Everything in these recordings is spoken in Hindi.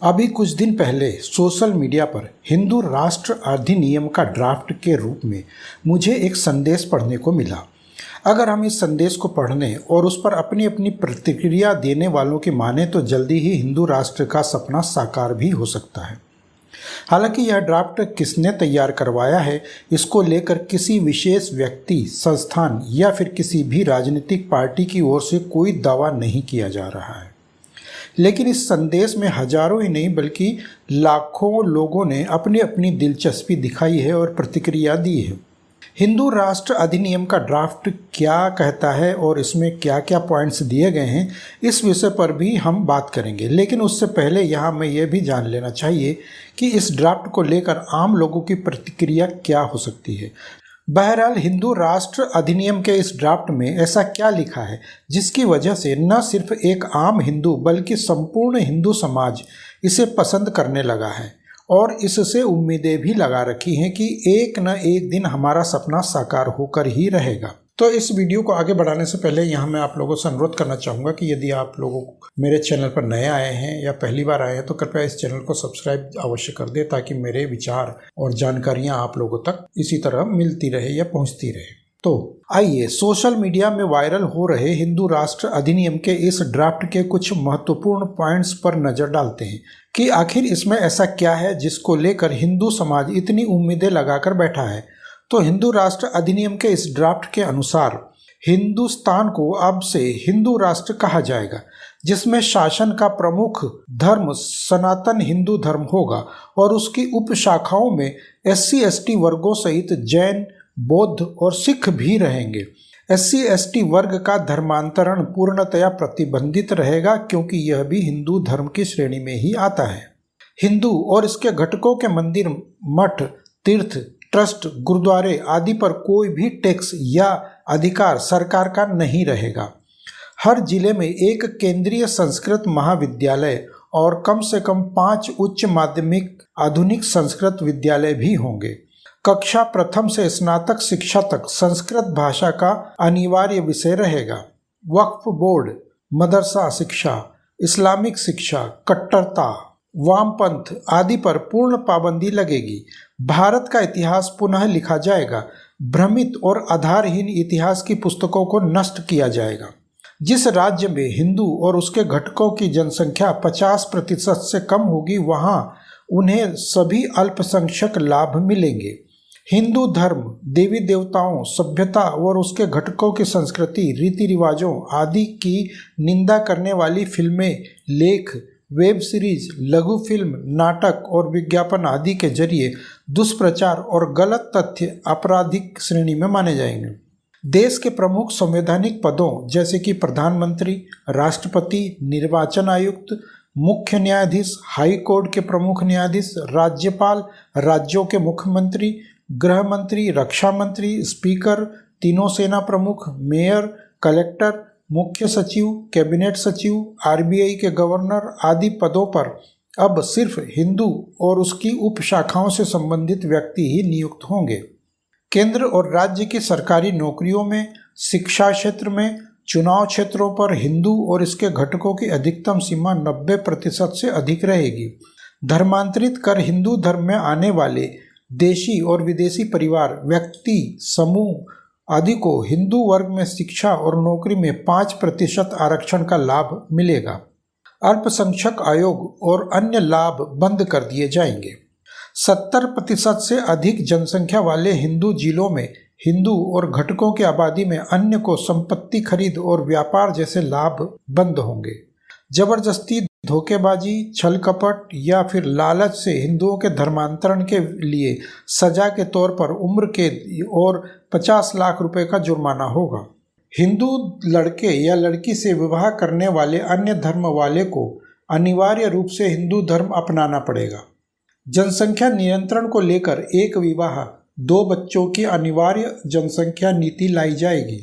अभी कुछ दिन पहले सोशल मीडिया पर हिंदू राष्ट्र अधिनियम का ड्राफ्ट के रूप में मुझे एक संदेश पढ़ने को मिला। अगर हम इस संदेश को पढ़ने और उस पर अपनी अपनी प्रतिक्रिया देने वालों की माने तो जल्दी ही हिंदू राष्ट्र का सपना साकार भी हो सकता है। हालांकि यह ड्राफ्ट किसने तैयार करवाया है, इसको लेकर किसी विशेष व्यक्ति, संस्थान या फिर किसी भी राजनीतिक पार्टी की ओर से कोई दावा नहीं किया जा रहा है। लेकिन इस संदेश में हजारों ही नहीं बल्कि लाखों लोगों ने अपनी अपनी दिलचस्पी दिखाई है और प्रतिक्रिया दी है। हिंदू राष्ट्र अधिनियम का ड्राफ्ट क्या कहता है और इसमें क्या क्या पॉइंट्स दिए गए हैं, इस विषय पर भी हम बात करेंगे। लेकिन उससे पहले यहाँ मैं ये भी जान लेना चाहिए कि इस ड्राफ्ट को लेकर आम लोगों की प्रतिक्रिया क्या हो सकती है। बहरहाल हिंदू राष्ट्र अधिनियम के इस ड्राफ्ट में ऐसा क्या लिखा है जिसकी वजह से न सिर्फ एक आम हिंदू बल्कि संपूर्ण हिंदू समाज इसे पसंद करने लगा है और इससे उम्मीदें भी लगा रखी हैं कि एक न एक दिन हमारा सपना साकार होकर ही रहेगा। तो इस वीडियो को आगे बढ़ाने से पहले यहाँ मैं आप लोगों से अनुरोध करना चाहूँगा कि यदि आप लोगों मेरे चैनल पर नए आए हैं या पहली बार आए हैं तो कृपया इस चैनल को सब्सक्राइब अवश्य कर दें ताकि मेरे विचार और जानकारियाँ आप लोगों तक इसी तरह मिलती रहे या पहुँचती रहे। तो आइए सोशल मीडिया में वायरल हो रहे हिंदू राष्ट्र अधिनियम के इस ड्राफ्ट के कुछ महत्वपूर्ण पॉइंट्स पर नजर डालते हैं कि आखिर इसमें ऐसा क्या है जिसको लेकर हिंदू समाज इतनी उम्मीदें लगाकर बैठा है। तो हिंदू राष्ट्र अधिनियम के इस ड्राफ्ट के अनुसार हिंदुस्तान को अब से हिंदू राष्ट्र कहा जाएगा, जिसमें शासन का प्रमुख धर्म सनातन हिंदू धर्म होगा और उसकी उपशाखाओं में SC/ST वर्गों सहित जैन, बौद्ध और सिख भी रहेंगे। SC/ST वर्ग का धर्मांतरण पूर्णतया प्रतिबंधित रहेगा क्योंकि यह भी हिंदू धर्म की श्रेणी में ही आता है। हिंदू और इसके घटकों के मंदिर, मठ, तीर्थ, ट्रस्ट, गुरुद्वारे आदि पर कोई भी टैक्स या अधिकार सरकार का नहीं रहेगा। हर जिले में एक केंद्रीय संस्कृत महाविद्यालय और कम से कम 5 उच्च माध्यमिक आधुनिक संस्कृत विद्यालय भी होंगे। कक्षा प्रथम से स्नातक शिक्षा तक संस्कृत भाषा का अनिवार्य विषय रहेगा। वक्फ बोर्ड, मदरसा शिक्षा, इस्लामिक शिक्षा, कट्टरता, वामपंथ आदि पर पूर्ण पाबंदी लगेगी। भारत का इतिहास पुनः लिखा जाएगा। भ्रमित और आधारहीन इतिहास की पुस्तकों को नष्ट किया जाएगा। जिस राज्य में हिंदू और उसके घटकों की जनसंख्या 50% से कम होगी वहां उन्हें सभी अल्पसंख्यक लाभ मिलेंगे। हिंदू धर्म, देवी देवताओं, सभ्यता और उसके घटकों की संस्कृति, रीति रिवाजों आदि की निंदा करने वाली फिल्में, लेख, वेब सीरीज, लघु फिल्म, नाटक और विज्ञापन आदि के जरिए दुष्प्रचार और गलत तथ्य आपराधिक श्रेणी में माने जाएंगे। देश के प्रमुख संवैधानिक पदों जैसे कि प्रधानमंत्री, राष्ट्रपति, निर्वाचन आयुक्त, मुख्य न्यायाधीश, हाई कोर्ट के प्रमुख न्यायाधीश, राज्यपाल, राज्यों के मुख्यमंत्री, गृह मंत्री, रक्षा मंत्री, स्पीकर, तीनों सेना प्रमुख, मेयर, कलेक्टर, मुख्य सचिव, कैबिनेट सचिव, RBI के गवर्नर आदि पदों पर अब सिर्फ हिंदू और उसकी उपशाखाओं से संबंधित व्यक्ति ही नियुक्त होंगे। केंद्र और राज्य की सरकारी नौकरियों में, शिक्षा क्षेत्र में, चुनाव क्षेत्रों पर हिंदू और इसके घटकों की अधिकतम सीमा 90% से अधिक रहेगी। धर्मांतरित कर हिंदू धर्म में आने वाले देशी और विदेशी परिवार, व्यक्ति, समूह आदि को हिंदू वर्ग में शिक्षा और नौकरी में 5% आरक्षण का लाभ मिलेगा। अल्पसंख्यक आयोग और अन्य लाभ बंद कर दिए जाएंगे। 70% से अधिक जनसंख्या वाले हिंदू जिलों में हिंदू और घटकों की आबादी में अन्य को संपत्ति खरीद और व्यापार जैसे लाभ बंद होंगे। जबरदस्ती, धोखेबाजी, छल कपट या फिर लालच से हिंदुओं के धर्मांतरण के लिए सजा के तौर पर उम्र कैद और 50 लाख रुपए का जुर्माना होगा। हिंदू लड़के या लड़की से विवाह करने वाले अन्य धर्म वाले को अनिवार्य रूप से हिंदू धर्म अपनाना पड़ेगा। जनसंख्या नियंत्रण को लेकर एक विवाह, 2 बच्चों की अनिवार्य जनसंख्या नीति लाई जाएगी।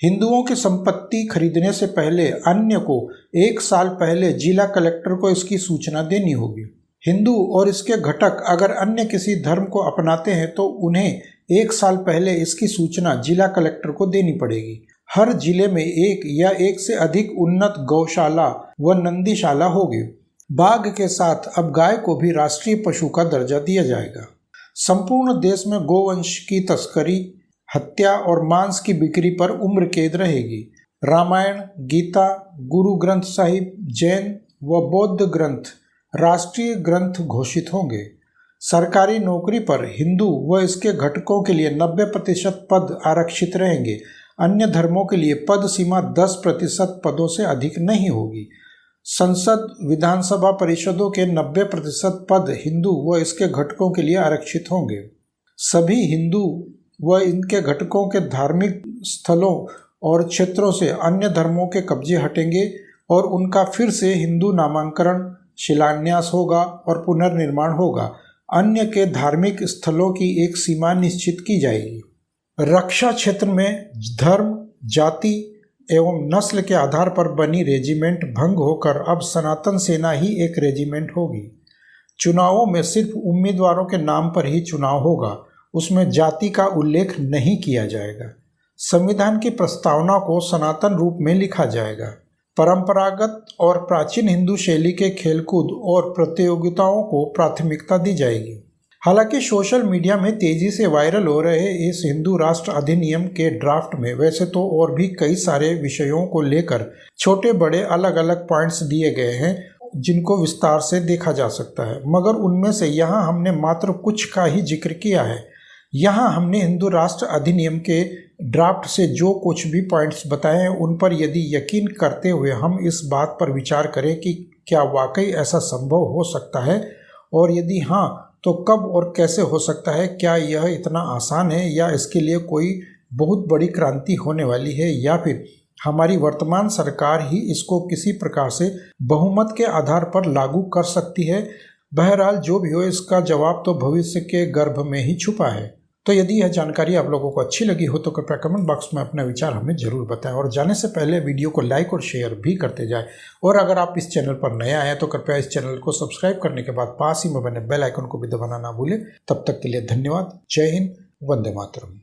हिंदुओं की संपत्ति खरीदने से पहले अन्य को 1 साल पहले जिला कलेक्टर को इसकी सूचना देनी होगी। हिंदू और इसके घटक अगर अन्य किसी धर्म को अपनाते हैं तो उन्हें 1 साल पहले इसकी सूचना जिला कलेक्टर को देनी पड़ेगी। हर जिले में एक या एक से अधिक उन्नत गौशाला व नंदीशाला होगी। बाघ के साथ अब गाय को भी राष्ट्रीय पशु का दर्जा दिया जाएगा। संपूर्ण देश में गोवंश की तस्करी, हत्या और मांस की बिक्री पर उम्र कैद रहेगी। रामायण, गीता, गुरु ग्रंथ साहिब, जैन व बौद्ध ग्रंथ राष्ट्रीय ग्रंथ घोषित होंगे। सरकारी नौकरी पर हिंदू व इसके घटकों के लिए 90% पद आरक्षित रहेंगे। अन्य धर्मों के लिए पद सीमा 10% पदों से अधिक नहीं होगी। संसद, विधानसभा परिषदों के 90% पद हिंदू व इसके घटकों के लिए आरक्षित होंगे। सभी हिंदू व इनके घटकों के धार्मिक स्थलों और क्षेत्रों से अन्य धर्मों के कब्जे हटेंगे और उनका फिर से हिंदू नामांकरण, शिलान्यास होगा और पुनर्निर्माण होगा। अन्य के धार्मिक स्थलों की एक सीमा निश्चित की जाएगी। रक्षा क्षेत्र में धर्म, जाति एवं नस्ल के आधार पर बनी रेजिमेंट भंग होकर अब सनातन सेना ही एक रेजिमेंट होगी। चुनावों में सिर्फ उम्मीदवारों के नाम पर ही चुनाव होगा, उसमें जाति का उल्लेख नहीं किया जाएगा। संविधान की प्रस्तावना को सनातन रूप में लिखा जाएगा। परंपरागत और प्राचीन हिंदू शैली के खेलकूद और प्रतियोगिताओं को प्राथमिकता दी जाएगी। हालांकि सोशल मीडिया में तेजी से वायरल हो रहे इस हिंदू राष्ट्र अधिनियम के ड्राफ्ट में वैसे तो और भी कई सारे विषयों को लेकर छोटे बड़े अलग अलग पॉइंट्स दिए गए हैं जिनको विस्तार से देखा जा सकता है, मगर उनमें से यहाँ हमने मात्र कुछ का ही जिक्र किया है। यहाँ हमने हिंदू राष्ट्र अधिनियम के ड्राफ्ट से जो कुछ भी पॉइंट्स बताए हैं उन पर यदि यकीन करते हुए हम इस बात पर विचार करें कि क्या वाकई ऐसा संभव हो सकता है और यदि हाँ तो कब और कैसे हो सकता है, क्या यह इतना आसान है या इसके लिए कोई बहुत बड़ी क्रांति होने वाली है या फिर हमारी वर्तमान सरकार ही इसको किसी प्रकार से बहुमत के आधार पर लागू कर सकती है। बहरहाल जो भी हो इसका जवाब तो भविष्य के गर्भ में ही छुपा है। तो यदि यह जानकारी आप लोगों को अच्छी लगी हो तो कृपया कमेंट बॉक्स में अपना विचार हमें जरूर बताएं और जाने से पहले वीडियो को लाइक और शेयर भी करते जाएं। और अगर आप इस चैनल पर नए आए तो कृपया इस चैनल को सब्सक्राइब करने के बाद पास ही में बने बेल आइकन को भी दबाना ना भूलें। तब तक के लिए धन्यवाद। जय हिंद, वंदे मातरम।